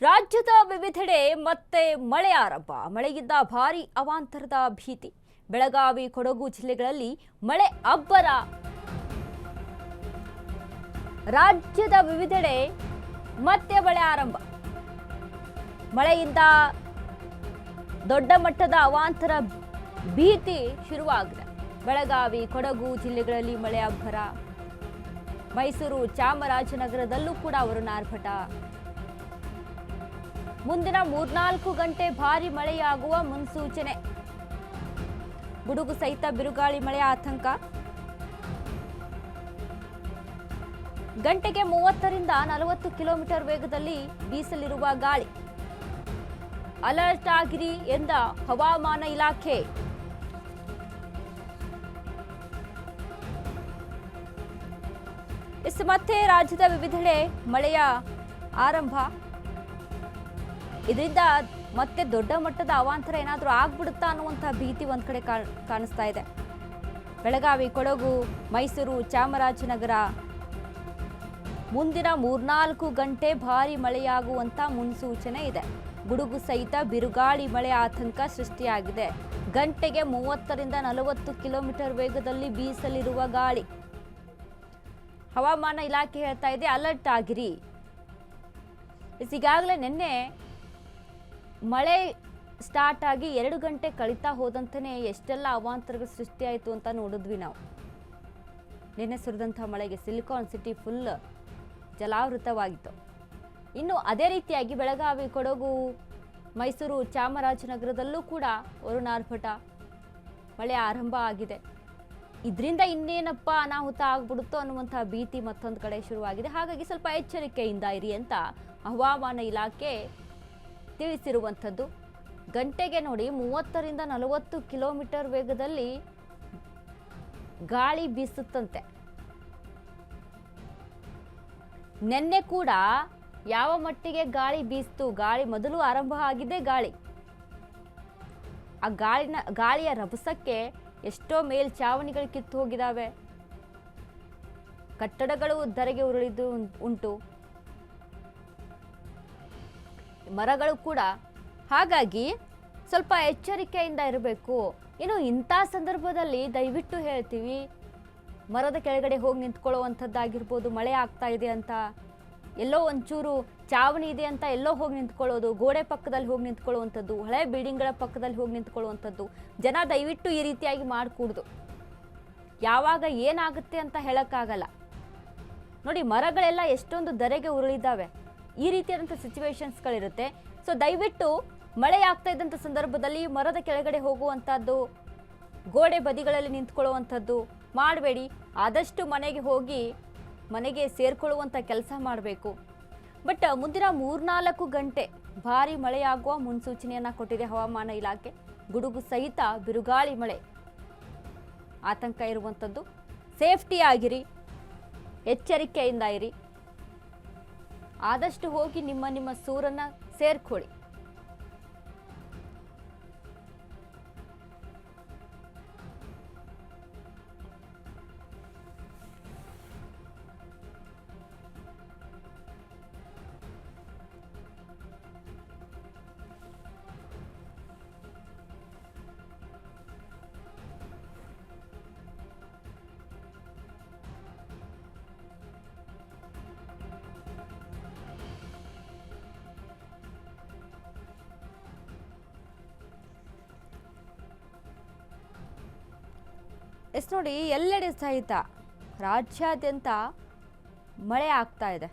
ರಾಜ್ಯದ ವಿವಿಧೆಡೆ ಮತ್ತೆ ಮಳೆ ಆರಂಭ. ಮಳೆಯಿಂದ ಭಾರೀ ಅವಾಂತರದ ಭೀತಿ. ಬೆಳಗಾವಿ, ಕೊಡಗು ಜಿಲ್ಲೆಗಳಲ್ಲಿ ಮಳೆ ಅಬ್ಬರ. ರಾಜ್ಯದ ವಿವಿಧೆಡೆ ಮತ್ತೆ ಮಳೆ ಆರಂಭ. ಮಳೆಯಿಂದ ದೊಡ್ಡ ಮಟ್ಟದ ಅವಾಂತರ ಭೀತಿ ಶುರುವಾಗಿದೆ. ಬೆಳಗಾವಿ, ಕೊಡಗು ಜಿಲ್ಲೆಗಳಲ್ಲಿ ಮಳೆ ಅಬ್ಬರ. ಮೈಸೂರು, ಚಾಮರಾಜನಗರದಲ್ಲೂ ಕೂಡ ವರುಣಾರ್ಭಟ. ಮುಂದಿನ 3-4 ಗಂಟೆ ಭಾರಿ ಮಳೆಯಾಗುವ ಮುನ್ಸೂಚನೆ. ಗುಡುಗು ಸಹಿತ ಬಿರುಗಾಳಿ ಮಳೆ ಆತಂಕ. ಗಂಟೆಗೆ 30ರಿಂದ 40 ಕಿಲೋಮೀಟರ್ ವೇಗದಲ್ಲಿ ಬೀಸಲಿರುವ ಗಾಳಿ. ಅಲರ್ಟ್ ಆಗಿರಿ ಎಂದ ಹವಾಮಾನ ಇಲಾಖೆ. ಮತ್ತೆ ರಾಜ್ಯದ ವಿವಿಧೆಡೆ ಮಳೆಯ ಆರಂಭ. ಇದರಿಂದ ಮತ್ತೆ ದೊಡ್ಡ ಮಟ್ಟದ ಅವಾಂತರ ಏನಾದರೂ ಆಗ್ಬಿಡುತ್ತಾ ಅನ್ನುವಂಥ ಭೀತಿ ಒಂದ್ ಕಡೆ ಕಾಣಿಸ್ತಾ ಇದೆ. ಬೆಳಗಾವಿ, ಕೊಡಗು, ಮೈಸೂರು, ಚಾಮರಾಜನಗರ ಮುಂದಿನ 3-4 ಗಂಟೆ ಭಾರಿ ಮಳೆಯಾಗುವಂತ ಮುನ್ಸೂಚನೆ ಇದೆ. ಗುಡುಗು ಸಹಿತ ಬಿರುಗಾಳಿ ಮಳೆ ಆತಂಕ ಸೃಷ್ಟಿಯಾಗಿದೆ. ಗಂಟೆಗೆ 30ರಿಂದ 40 ಕಿಲೋಮೀಟರ್ ವೇಗದಲ್ಲಿ ಬೀಸಲಿರುವ ಗಾಳಿ. ಹವಾಮಾನ ಇಲಾಖೆ ಹೇಳ್ತಾ ಇದೆ, ಅಲರ್ಟ್ ಆಗಿರಿ. ಈಗಾಗಲೇ ನಿನ್ನೆ ಮಳೆ ಸ್ಟಾರ್ಟ್ ಆಗಿ 2 ಗಂಟೆ ಕಳೀತಾ ಹೋದಂತೆಯೇ ಎಷ್ಟೆಲ್ಲ ಅವಾಂತರಗಳು ಸೃಷ್ಟಿಯಾಯಿತು ಅಂತ ನೋಡಿದ್ವಿ ನಾವು. ನಿನ್ನೆ ಸುರಿದಂಥ ಮಳೆಗೆ ಸಿಲಿಕಾನ್ ಸಿಟಿ ಫುಲ್ ಜಲಾವೃತವಾಗಿತ್ತು. ಇನ್ನು ಅದೇ ರೀತಿಯಾಗಿ ಬೆಳಗಾವಿ, ಕೊಡಗು, ಮೈಸೂರು, ಚಾಮರಾಜನಗರದಲ್ಲೂ ಕೂಡ ವರುಣಾರ್ಭಟ ಮಳೆ ಆರಂಭ ಆಗಿದೆ. ಇದರಿಂದ ಇನ್ನೇನಪ್ಪ ಅನಾಹುತ ಆಗ್ಬಿಡುತ್ತೋ ಅನ್ನುವಂಥ ಭೀತಿ ಮತ್ತೊಂದು ಕಡೆ ಶುರುವಾಗಿದೆ. ಹಾಗಾಗಿ ಸ್ವಲ್ಪ ಎಚ್ಚರಿಕೆಯಿಂದ ಇರಿ ಅಂತ ಹವಾಮಾನ ಇಲಾಖೆ ತಿಳಿಸಿರುವಂಥದ್ದು. ಗಂಟೆಗೆ ನೋಡಿ 30ರಿಂದ 40 ಕಿಲೋಮೀಟರ್ ವೇಗದಲ್ಲಿ ಗಾಳಿ ಬೀಸುತ್ತಂತೆ. ನಿನ್ನೆ ಕೂಡ ಯಾವ ಮಟ್ಟಿಗೆ ಗಾಳಿ ಬೀಸ್ತು, ಗಾಳಿ ಮೊದಲು ಆರಂಭ ಆಗಿದೆ ಗಾಳಿ. ಆ ಗಾಳಿಯ ರಭಸಕ್ಕೆ ಎಷ್ಟೋ ಮೇಲ್ಛಾವಣಿಗಳು ಕಿತ್ತು ಹೋಗಿದಾವೆ, ಕಟ್ಟಡಗಳು ಧರೆಗೆ ಉರುಳಿದ್ದು ಉಂಟು, ಮರಗಳು ಕೂಡ. ಹಾಗಾಗಿ ಸ್ವಲ್ಪ ಎಚ್ಚರಿಕೆಯಿಂದ ಇರಬೇಕು. ಇನ್ನು ಇಂಥ ಸಂದರ್ಭದಲ್ಲಿ ದಯವಿಟ್ಟು ಹೇಳ್ತೀವಿ, ಮರದ ಕೆಳಗಡೆ ಹೋಗಿ ನಿಂತ್ಕೊಳ್ಳುವಂಥದ್ದಾಗಿರ್ಬೋದು. ಮಳೆ ಆಗ್ತಾ ಇದೆ ಅಂತ ಎಲ್ಲೋ ಒಂಚೂರು ಚಾವಣಿ ಇದೆ ಅಂತ ಎಲ್ಲೋ ಹೋಗಿ ನಿಂತ್ಕೊಳ್ಳೋದು, ಗೋಡೆ ಪಕ್ಕದಲ್ಲಿ ಹೋಗಿ ನಿಂತ್ಕೊಳ್ಳುವಂಥದ್ದು, ಹಳೆ ಬಿಲ್ಡಿಂಗ್ಗಳ ಪಕ್ಕದಲ್ಲಿ ಹೋಗಿ ನಿಂತ್ಕೊಳ್ಳುವಂಥದ್ದು. ಜನ ದಯವಿಟ್ಟು ಈ ರೀತಿಯಾಗಿ ಮಾಡಕೂಡ್ದು. ಯಾವಾಗ ಏನಾಗುತ್ತೆ ಅಂತ ಹೇಳೋಕ್ಕಾಗಲ್ಲ. ನೋಡಿ, ಮರಗಳೆಲ್ಲ ಎಷ್ಟೊಂದು ಧರೆಗೆ ಉರುಳಿದ್ದಾವೆ. ಈ ರೀತಿಯಾದಂಥ ಸಿಚುವೇಶನ್ಸ್ಗಳಿರುತ್ತೆ. ಸೊ ದಯವಿಟ್ಟು ಮಳೆ ಆಗ್ತಾ ಇದ್ದಂಥ ಸಂದರ್ಭದಲ್ಲಿ ಮರದ ಕೆಳಗಡೆ ಹೋಗುವಂಥದ್ದು, ಗೋಡೆ ಬದಿಗಳಲ್ಲಿ ನಿಂತ್ಕೊಳ್ಳುವಂಥದ್ದು ಮಾಡಬೇಡಿ. ಆದಷ್ಟು ಮನೆಗೆ ಹೋಗಿ ಮನೆಗೆ ಸೇರ್ಕೊಳ್ಳುವಂಥ ಕೆಲಸ ಮಾಡಬೇಕು. ಬಟ್ ಮುಂದಿನ 3-4 ಗಂಟೆ ಭಾರಿ ಮಳೆಯಾಗುವ ಮುನ್ಸೂಚನೆಯನ್ನು ಕೊಟ್ಟಿದೆ ಹವಾಮಾನ ಇಲಾಖೆ. ಗುಡುಗು ಸಹಿತ ಬಿರುಗಾಳಿ ಮಳೆ ಆತಂಕ ಇರುವಂಥದ್ದು. ಸೇಫ್ಟಿ ಆಗಿರಿ, ಎಚ್ಚರಿಕೆಯಿಂದ ಇರಿ. ಆದಷ್ಟು ಹೋಗಿ ನಿಮ್ಮ ಸೂರನ್ನ ಸೇರ್ಕೊಳ್ಳಿ. ನೋಡಿ, ಎಲ್ಲೆಡೆ ಸಹಿತ ರಾಜ್ಯಾದ್ಯಂತ ಮಳೆ ಆಗ್ತಾ ಇದೆ.